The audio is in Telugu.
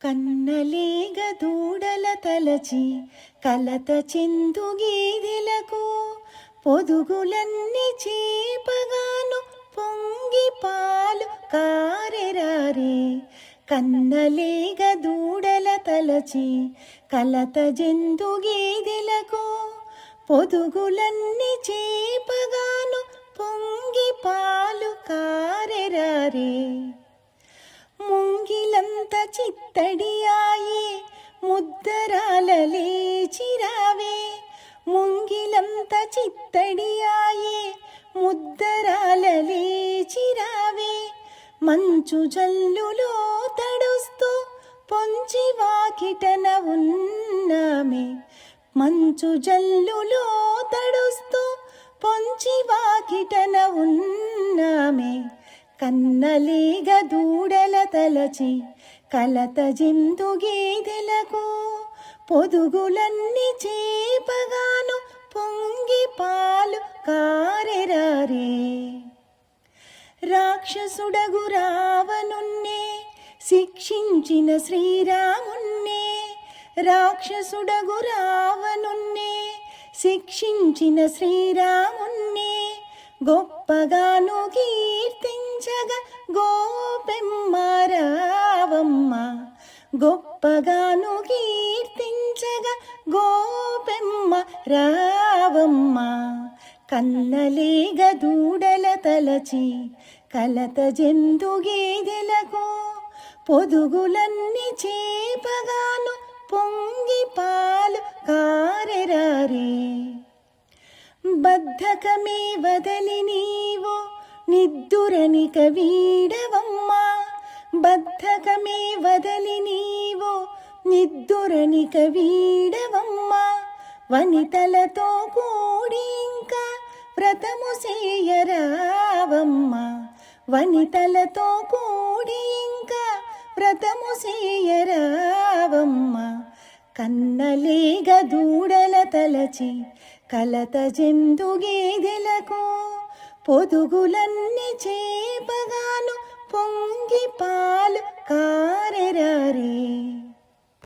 కన్నలేగ దూడల తలచి కలత చెందు గీదెలకు పొదుగులన్నీ చేపగాను పొంగి పాలు కారెరారే. కన్నలేగ దూడల తలచి కలత జందు గీదెలకు పొదుగులన్నీ చేపగాను పొంగి పాలు కారెరారే. ముంగిలంత చిత్తడియాయే ముద్దరాల లేచిరావే. ముంగిలంత చిత్తడియాయే ముద్దరాల లేచిరావే. మంచు జల్లులో తడుస్తూ పొంచి వాకిటన ఉన్నామే. మంచు జల్లులో తడుస్తూ పొంచి వాకిటన ఉన్నామే. కన్నలేగ దూడల తలచి కలత జందు గేదెలకు పొదుగులన్నీ చేపగాను పొంగి పాలు కారెరారే. రాక్షసుడగు రావణున్నే శిక్షించిన శ్రీరామున్నే. రాక్షసుడగు రావణున్నే శిక్షించిన శ్రీరామున్నే గొప్పగాను కీర్తించగా గోపెమ్మ రావమ్మ. గొప్పగాను కీర్తించగా గోపెమ్మ రావమ్మ. కన్నలేగ దూడల తలచి కలత జందు గేదెలకు పొదుగులన్నీ చేపగాను పొంగి పాలు కారెరారే. బద్ధకమే వదలి నీవు నిద్దురనిక వీడవమ్మా. బద్ధకమే వదలి నీవు నిద్దురనిక వీడవమ్మా. వనితలతో కూడి ఇంకా వ్రతము చేయరావమ్మా. వనితలతో కూడి ఇంకా వ్రతము చేయరావమ్మా. కన్నలేగ దూడల తలచి కలత జందు గేదెలకు పొదుగులన్నీ చేపగాను పొంగి పాలు కారెరారే.